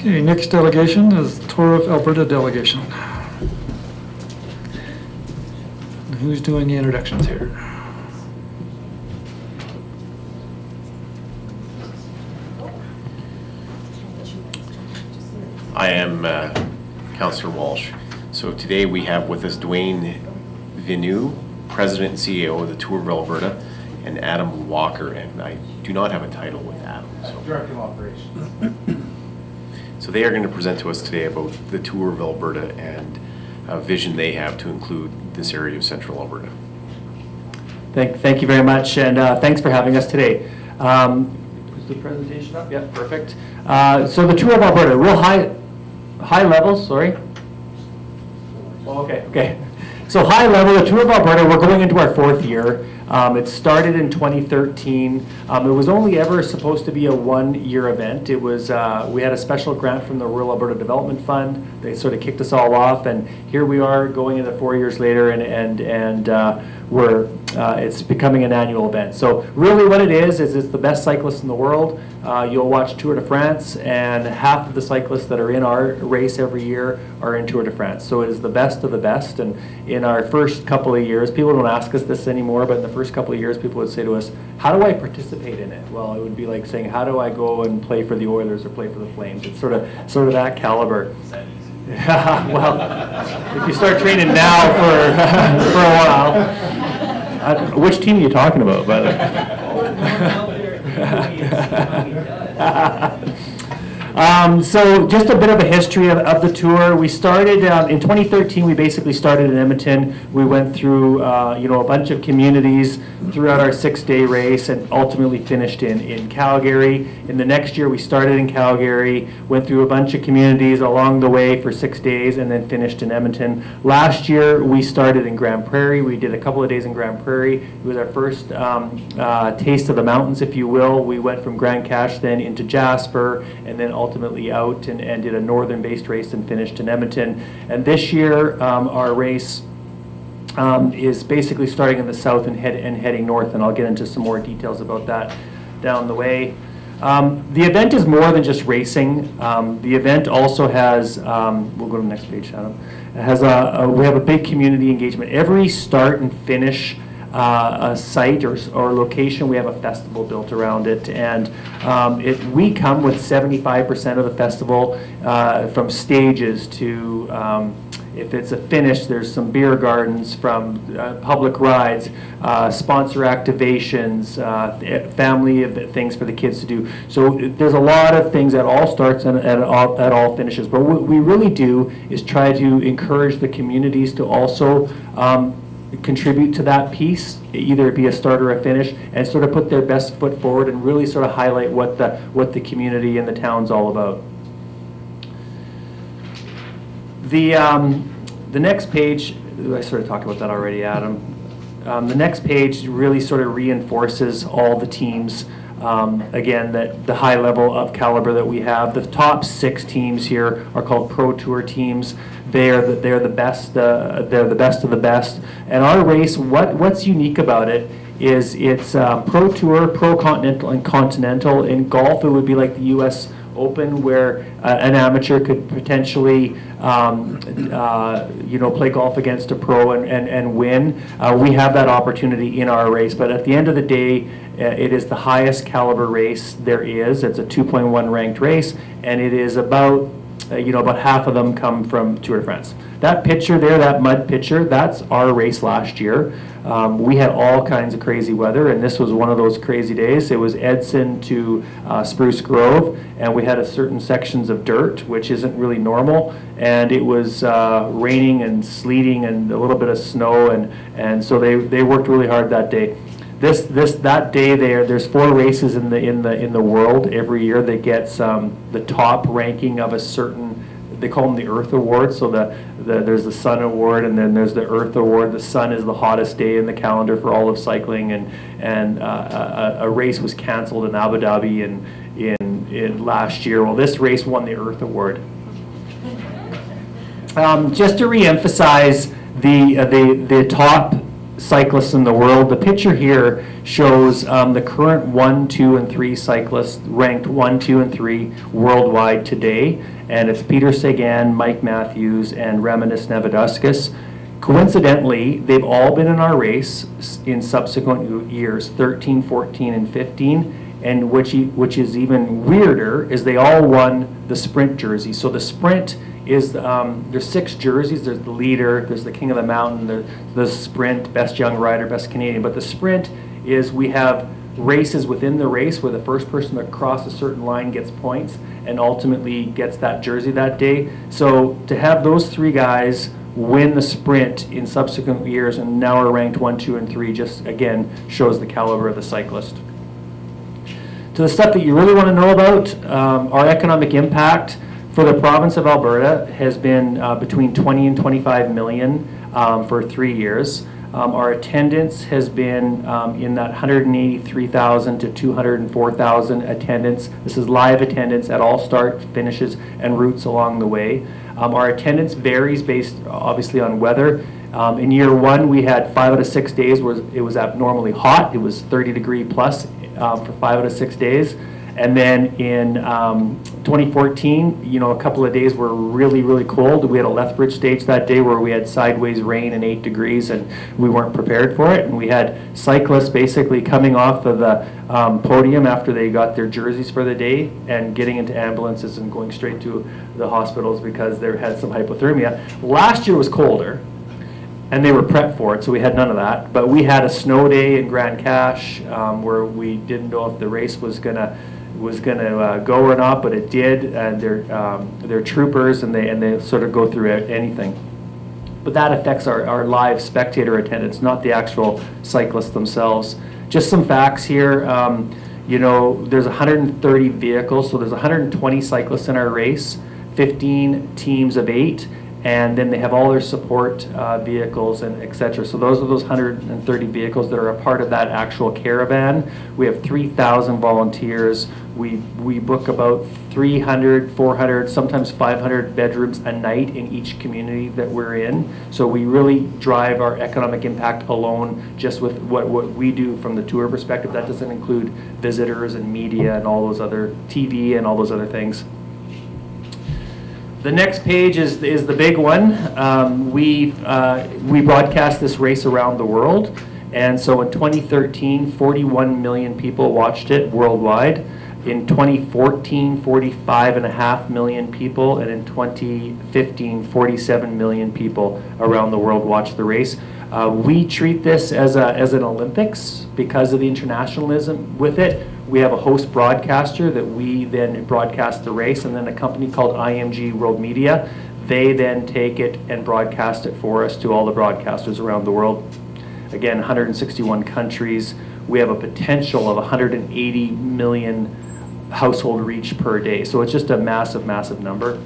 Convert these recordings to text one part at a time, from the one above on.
Okay, next delegation is Tour of Alberta delegation. Who's doing the introductions here? I am Councillor Walsh. So today we have with us Dwayne Vinu, President and CEO of the Tour of Alberta, and Adam Walker, and I do not have a title with Adam. So. Director of Operations. So they are going to present to us today about the Tour of Alberta and a vision they have to include this area of Central Alberta. Thank you very much, and thanks for having us today. Is the presentation up? Yeah, perfect. So the Tour of Alberta, real high level, sorry. Oh, okay. So high level, the Tour of Alberta, we're going into our 4th year. It started in 2013. It was only ever supposed to be a 1-year event. It was we had a special grant from the Rural Alberta Development Fund. They sort of kicked us all off, and here we are going into 4 years later, and it's becoming an annual event. So really what it is it's the best cyclists in the world. You'll watch Tour de France, and half of the cyclists that are in our race every year are in Tour de France. So it is the best of the best. And in our first couple of years, people don't ask us this anymore, but in the first couple of years, people would say to us, how do I participate in it? Well, it would be like saying, how do I go and play for the Oilers or play for the Flames? It's sort of that caliber. Well, if you start training now for a while. Which team are you talking about, by the way? So just a bit of a history of the tour. We started in 2013. We basically started in Edmonton. We went through a bunch of communities throughout our 6-day race, and ultimately finished in Calgary. In the next year, we started in Calgary, went through a bunch of communities along the way for 6 days, and then finished in Edmonton. Last year, we started in Grand Prairie. We did a couple of days in Grand Prairie. It was our first taste of the mountains, if you will. We went from Grand Cache then into Jasper, and then ultimately out and did a northern-based race and finished in Edmonton. And this year, our race is basically starting in the south and heading north, and I'll get into some more details about that down the way. The event is more than just racing. The event also has, we'll go to the next page, Adam. It has we have a big community engagement. Every start and finish a site or location, we have a festival built around it, and we come with 75% of the festival, from stages to if it's a finish, there's some beer gardens, from public rides, sponsor activations, family things for the kids to do. So there's a lot of things that all starts and at all finishes. But what we really do is try to encourage the communities to also contribute to that piece, either be a start or a finish, and sort of put their best foot forward and really sort of highlight what the community and the town's all about. The next page, I sort of talked about that already, Adam. The next page really sort of reinforces all the teams. Again, that the high level of caliber that we have. The top 6 teams here are called Pro Tour teams. They're the best. They're the best of the best. And our race, what's unique about it is it's Pro Tour, Pro Continental, and Continental. In golf, it would be like the U.S. Open, where an amateur could potentially play golf against a pro and win. We have that opportunity in our race, but at the end of the day, it is the highest caliber race there is. It's a 2.1 ranked race, and it is about about half of them come from Tour de France. That picture there, that mud picture, that's our race last year. We had all kinds of crazy weather, and this was one of those crazy days. It was Edson to Spruce Grove, and we had certain sections of dirt, which isn't really normal, and it was raining and sleeting and a little bit of snow, and so they worked really hard that day. That day there's 4 races in the world every year that gets the top ranking of a certain, they call them the Earth Award. So there's the Sun Award, and then there's the Earth Award. The Sun is the hottest day in the calendar for all of cycling, and a race was canceled in Abu Dhabi in last year. Well, this race won the Earth Award. Just to reemphasize the top cyclists in the world. The picture here shows the current 1, 2, and 3 cyclists ranked 1, 2, and 3 worldwide today. And it's Peter Sagan, Mike Matthews, and Reminis Nevedauskas. Coincidentally, they've all been in our race in subsequent years, 13, 14, and 15. And which is even weirder is they all won the sprint jersey. So the sprint is, there's 6 jerseys. There's the leader, there's the king of the mountain, the sprint, best young rider, best Canadian. But the sprint is, we have races within the race where the first person to cross a certain line gets points and ultimately gets that jersey that day. So to have those 3 guys win the sprint in subsequent years and now are ranked 1, 2, and 3 just, again, shows the caliber of the cyclist. To the stuff that you really want to know about, our economic impact for the province of Alberta has been between 20 and 25 million for 3 years. Our attendance has been in that 183,000 to 204,000 attendance. This is live attendance at all start, finishes, and routes along the way. Our attendance varies based obviously on weather. In year 1, we had 5 out of 6 days where it was abnormally hot. It was 30-degree plus for 5 out of 6 days. And then in 2014, you know, a couple of days were really, really cold. We had a Lethbridge stage that day where we had sideways rain and 8 degrees, and we weren't prepared for it. And we had cyclists basically coming off of the podium after they got their jerseys for the day and getting into ambulances and going straight to the hospitals because they had some hypothermia. Last year was colder, and they were prepped for it, so we had none of that. But we had a snow day in Grand Cache where we didn't know if the race was gonna go or not, but it did. And they're troopers, and they sort of go through anything. But that affects our live spectator attendance, not the actual cyclists themselves. Just some facts here. You know, there's 130 vehicles, so there's 120 cyclists in our race, 15 teams of 8. And then they have all their support vehicles and etc. So those are those 130 vehicles that are a part of that actual caravan. We have 3,000 volunteers. We book about 300, 400, sometimes 500 bedrooms a night in each community that we're in. So we really drive our economic impact alone just with what we do from the tour perspective. That doesn't include visitors and media and all those other TV and all those other things. The next page is the big one. We broadcast this race around the world, and so in 2013, 41 million people watched it worldwide. In 2014, 45.5 million people, and in 2015, 47 million people around the world watched the race. We treat this as an Olympics because of the internationalism with it. We have a host broadcaster that we then broadcast the race, and then a company called IMG World Media. They then take it and broadcast it for us to all the broadcasters around the world. Again, 161 countries. We have a potential of 180 million household reach per day. So it's just a massive, massive number.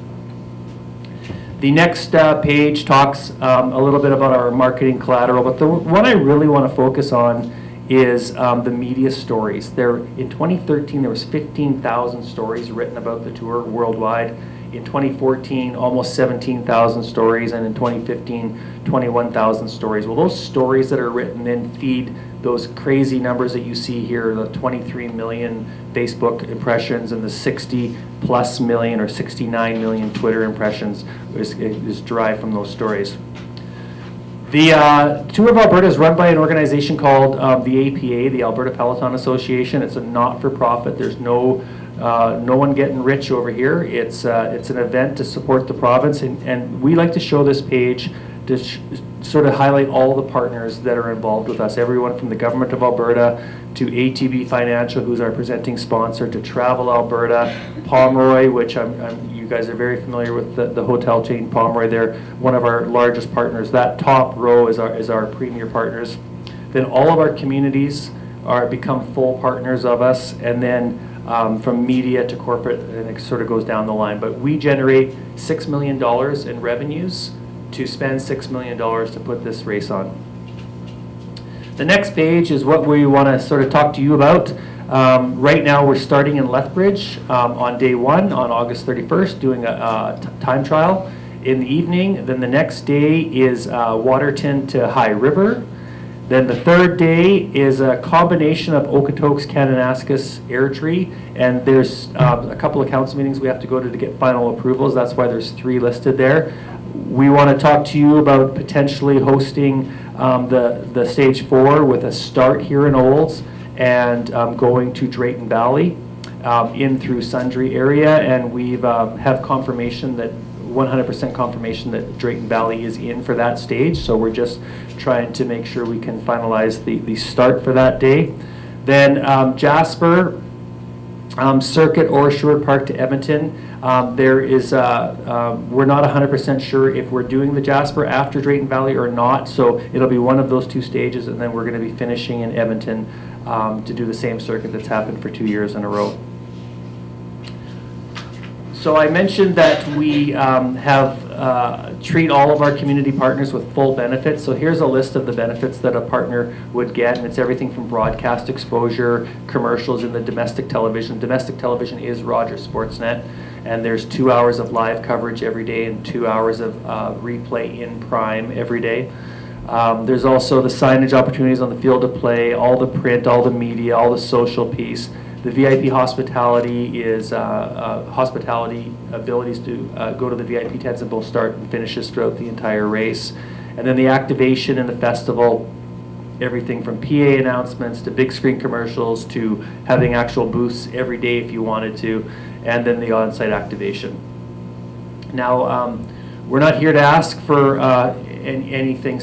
The next page talks a little bit about our marketing collateral, but the one I really want to focus on is the media stories. In 2013, there was 15,000 stories written about the tour worldwide. In 2014, almost 17,000 stories, and in 2015, 21,000 stories. Well, those stories that are written then feed those crazy numbers that you see here, the 23 million Facebook impressions and the 60+ million or 69 million Twitter impressions is derived from those stories. The Tour of Alberta is run by an organization called the APA, the Alberta Peloton Association. It's a not-for-profit. There's no one getting rich over here. It's an event to support the province, and we like to show this page to sort of highlight all the partners that are involved with us. Everyone from the Government of Alberta to ATB Financial, who's our presenting sponsor, to Travel Alberta, Pomeroy, which you guys are very familiar with the hotel chain Pomeroy. They're one of our largest partners. That top row is our premier partners. Then all of our communities become full partners of us, and then from media to corporate, and it sort of goes down the line. But we generate $6 million in revenues to spend $6 million to put this race on. The next page is what we want to sort of talk to you about. Right now we're starting in Lethbridge on day 1 on August 31st, doing a time trial in the evening. Then the next day is Waterton to High River. Then the third day is a combination of Okotoks, Kananaskis, Airdrie, and there's a couple of council meetings we have to go to get final approvals. That's why there's 3 listed there. We want to talk to you about potentially hosting the stage 4 with a start here in Olds and going to Drayton Valley in through Sundre area, and we've have confirmation that 100% confirmation that Drayton Valley is in for that stage, so we're just trying to make sure we can finalize the start for that day. Then Jasper, Circuit or Sherwood Park to Edmonton. There is, we're not 100% sure if we're doing the Jasper after Drayton Valley or not, so it'll be one of those 2 stages, and then we're going to be finishing in Edmonton to do the same circuit that's happened for 2 years in a row. So I mentioned that we treat all of our community partners with full benefits. So here's a list of the benefits that a partner would get, and it's everything from broadcast exposure, commercials in the domestic television. Domestic television is Rogers Sportsnet, and there's 2 hours of live coverage every day and 2 hours of replay in prime every day. There's also the signage opportunities on the field of play, all the print, all the media, all the social piece. The VIP hospitality is hospitality abilities to go to the VIP tents at both start and finishes throughout the entire race. And then the activation in the festival, everything from PA announcements to big screen commercials to having actual booths every day if you wanted to, and then the on-site activation. Now, we're not here to ask for anything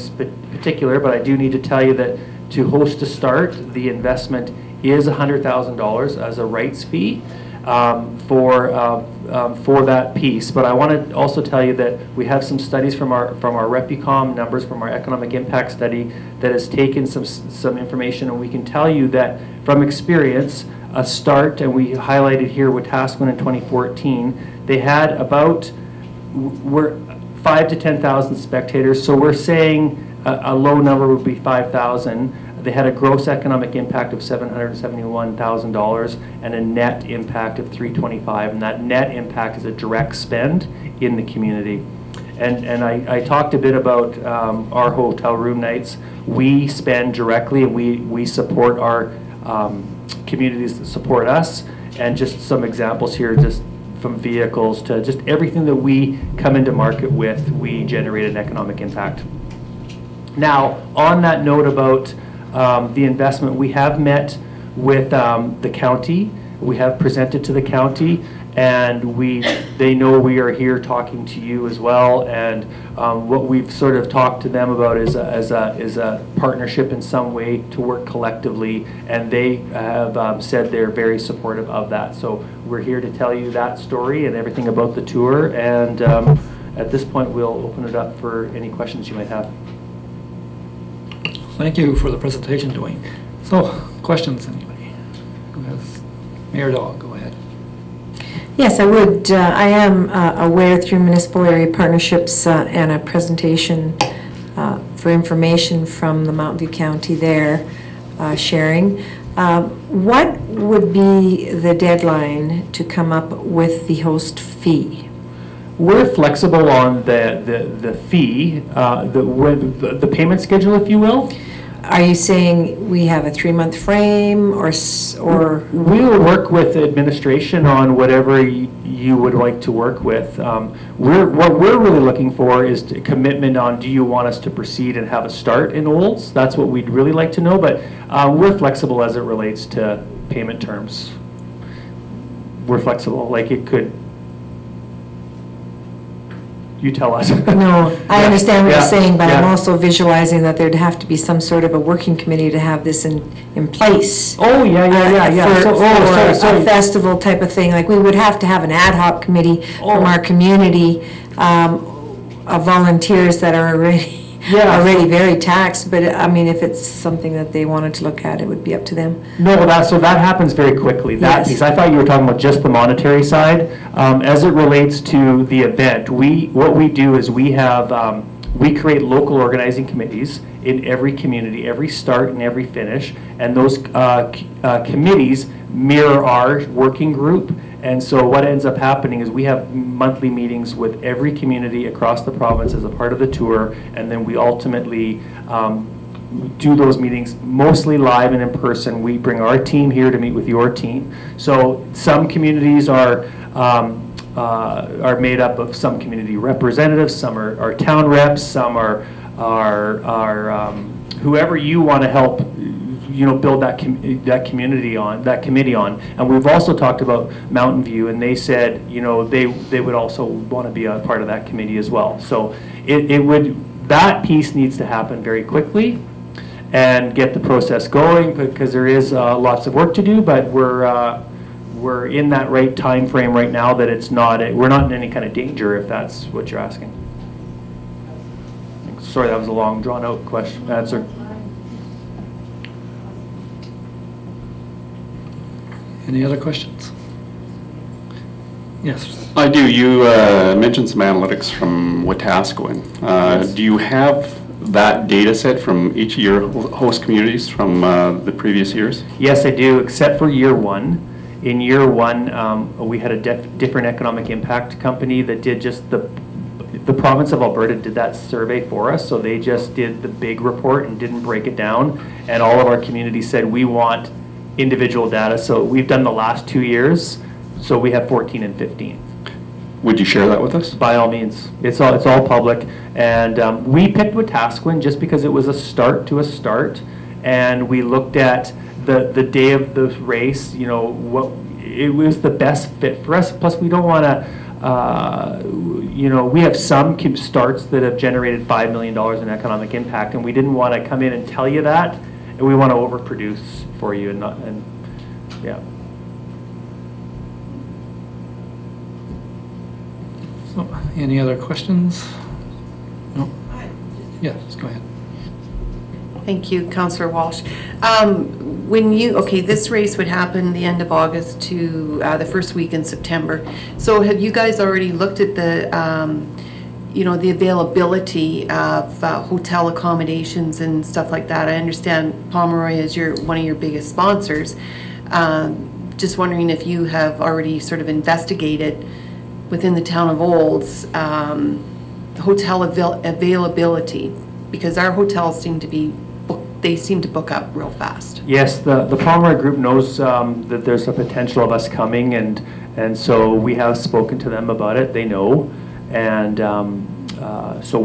particular, but I do need to tell you that to host a start, the investment is $100,000 as a rights fee for that piece. But I want to also tell you that we have some studies from our Repicom numbers from our economic impact study that has taken some information, and we can tell you that from experience, a start, and we highlighted here with Tasman in 2014, they had about 5,000 to 10,000 spectators. So we're saying a low number would be 5,000. They had a gross economic impact of $771,000 and a net impact of $325,000, and that net impact is a direct spend in the community. And I talked a bit about our hotel room nights. We spend directly, and we support our communities that support us, and just some examples here, just from vehicles to just everything that we come into market with, we generate an economic impact. Now, on that note about the investment, we have met with the county. We have presented to the county, and they know we are here talking to you as well. And what we've sort of talked to them about is a partnership in some way to work collectively, and they have said they're very supportive of that. So we're here to tell you that story and everything about the tour. And at this point, we'll open it up for any questions you might have. Thank you for the presentation, Dwayne. So, questions, anybody? Go ahead. Mayor Dahl, go ahead. Yes, I would. I am aware through municipal area partnerships and a presentation for information from the Mountain View County there sharing. What would be the deadline to come up with the host fee? We're flexible on the fee, the payment schedule, if you will. Are you saying we have a 3-month frame, or we'll work with administration on whatever you would like to work with. What we're really looking for is a commitment on, do you want us to proceed and have a start in Olds? That's what we'd really like to know, but we're flexible as it relates to payment terms. We're flexible, like it could. You tell us. No, I understand what you're saying, but yeah. I'm also visualizing that there'd have to be some sort of a working committee to have this in place. Oh, yeah. For a festival type of thing. Like, we would have to have an ad hoc committee from our community of volunteers that are already very taxed, but I mean, if it's something that they wanted to look at, it would be up to them. No, so that happens very quickly, that Yes. piece. I thought you were talking about just the monetary side. As it relates to the event, what we do is we create local organizing committees in every community, every start and every finish, and those committees mirror our working group. And so what ends up happening is we have monthly meetings with every community across the province as a part of the tour, and then we ultimately do those meetings mostly live and in person. We bring our team here to meet with your team. So some communities are made up of some community representatives, some are town reps, some are whoever you want to help, build that community on, that committee on. And we've also talked about Mountain View, and they said, they would also want to be a part of that committee as well. So that piece needs to happen very quickly and get the process going, because there is lots of work to do, but we're in that right time frame right now that we're not in any kind of danger, if that's what you're asking. Sorry, that was a long, drawn-out answer. Any other questions? Yes. I do. You mentioned some analytics from Wetaskiwin. Yes. Do you have that data set from each of your host communities from the previous years? Yes, I do, except for year one. In year one, we had a different economic impact company that did just the province of Alberta did that survey for us, so they just did the big report and didn't break it down, and all of our communities said we want individual data. So we've done the last 2 years, so we have 14 and 15. Would you share that with us? By all means. It's all public, and we picked Wetaskiwin just because it was a start, and we looked at the day of the race, what it was the best fit for us. Plus, we don't want to we have some starts that have generated $5 million in economic impact, and we didn't want to come in and tell you that, and we want to overproduce for you, yeah. So, any other questions? No? Yes, go ahead. Thank you, Councillor Walsh. This race would happen the end of August to the first week in September. So have you guys already looked at the, the availability of hotel accommodations and stuff like that? I understand Pomeroy is one of your biggest sponsors. Just wondering if you have already sort of investigated within the town of Olds hotel availability, because our hotels seem to book up real fast. Yes, the Pomeroy group knows that there's a potential of us coming, and so we have spoken to them about it. They know, and so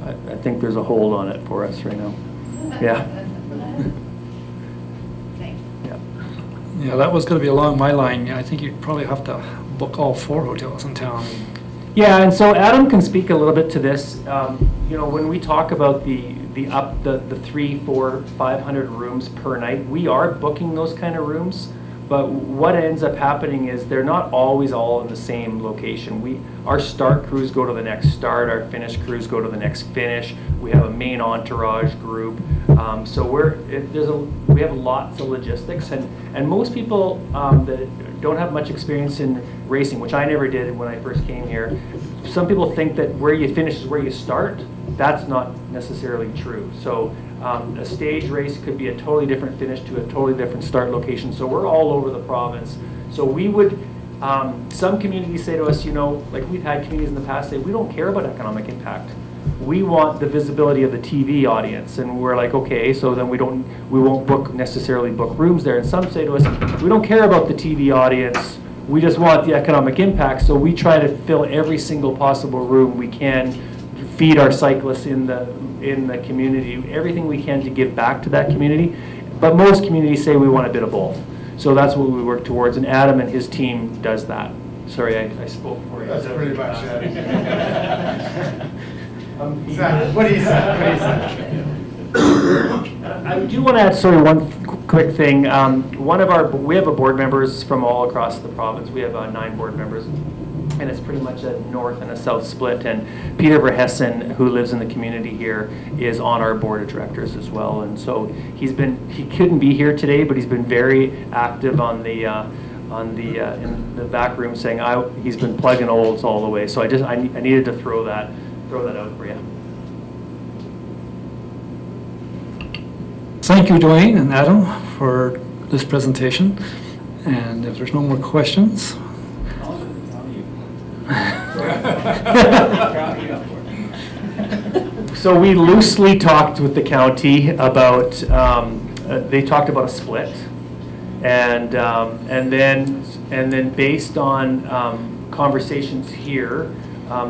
I think there's a hold on it for us right now. Yeah. Thanks. Yeah, that was going to be along my line. I think you'd probably have to book all 4 hotels in town. Yeah, and so Adam can speak a little bit to this. When we talk about the 300, 400, 500 rooms per night, we are booking those kind of rooms, but what ends up happening is they're not always all in the same location. Our start crews go to the next start, our finish crews go to the next finish. We have a main entourage group, so we have lots of logistics, and most people that don't have much experience in racing, which I never did when I first came here. Some people think that where you finish is where you start. That's not necessarily true. So a stage race could be a totally different finish to a totally different start location. So we're all over the province. So we would, some communities say to us, like we've had communities in the past say, we don't care about economic impact. We want the visibility of the TV audience. And we're like, okay, so then we won't necessarily book rooms there. And some say to us, we don't care about the TV audience. We just want the economic impact. So we try to fill every single possible room we can, feed our cyclists in the community, everything we can to give back to that community. But most communities say we want a bit of both. So that's what we work towards, and Adam and his team does that. Sorry, I spoke for you. That's pretty much it. What do you say? I do want to add, one quick thing. We have board members from all across the province. We have 9 board members, and it's pretty much a north and a south split. And Peter Verhessen, who lives in the community here, is on our board of directors as well. And so he couldn't be here today, but he's been very active in the back room, saying he's been plugging Olds all the way. So I needed to throw that out for you. Thank you, Dwayne and Adam, for this presentation. And if there's no more questions. So we loosely talked with the county about, they talked about a split. And then based on conversations here,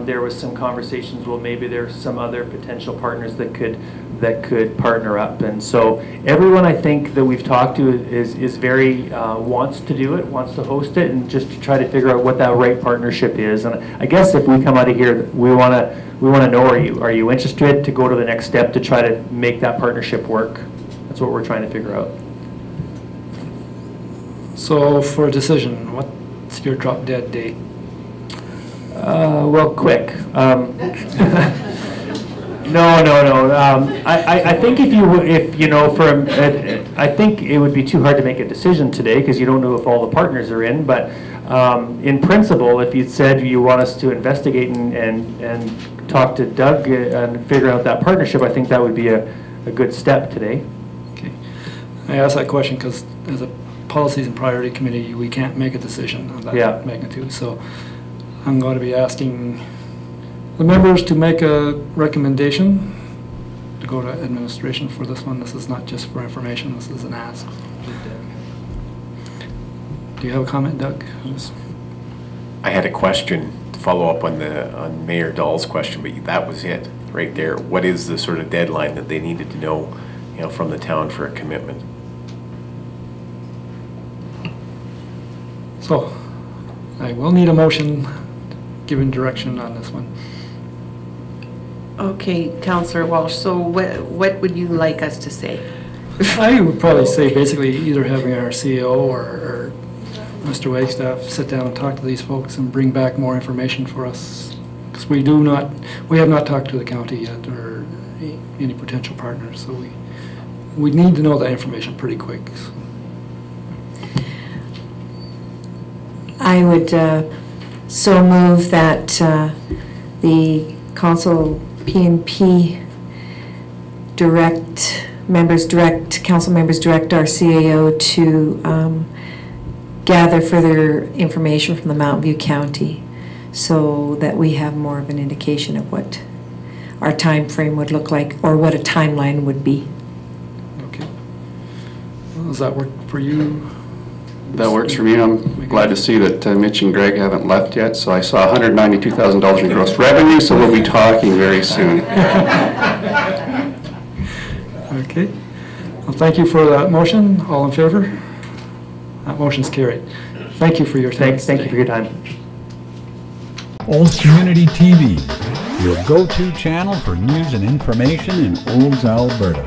there was some conversations, well, maybe there's some other potential partners that could partner up. And so everyone I think that we've talked to is very, wants to do it, wants to host it, and just to try to figure out what that right partnership is. And I guess if we come out of here, we want to know, are you interested to go to the next step to try to make that partnership work? That's what we're trying to figure out. So for a decision, what's your drop dead date? Well, quick. No. I think I think it would be too hard to make a decision today because you don't know if all the partners are in. But in principle, if you said you want us to investigate and talk to Doug and figure out that partnership, I think that would be a good step today. Okay. I asked that question because as a Policies and Priority Committee, we can't make a decision of that magnitude. So I'm going to be asking the members to make a recommendation to go to administration for this one. This is not just for information, this is an ask. Do you have a comment, Doug? I had a question to follow up on Mayor Dahl's question, but that was it right there. What is the sort of deadline that they needed to know, from the town for a commitment? So I will need a motion giving direction on this one. Okay, Councillor Walsh, so what would you like us to say? I would probably say basically either having our CEO or Mr. Wagstaff sit down and talk to these folks and bring back more information for us. Because we have not talked to the county yet or any potential partners, so we need to know that information pretty quick. I would so move that the council P&P council members direct our CAO to gather further information from the Mountain View County so that we have more of an indication of what our time frame would look like or what a timeline would be. Okay. Well, does that work for you? That works for me. I'm glad to see that Mitch and Greg haven't left yet. So I saw $192,000 in gross revenue, so we'll be talking very soon. Okay. Well, thank you for that motion. All in favor? That motion's carried. Thank you for your time. Thank you for your time. Olds Community TV, your go-to channel for news and information in Olds, Alberta.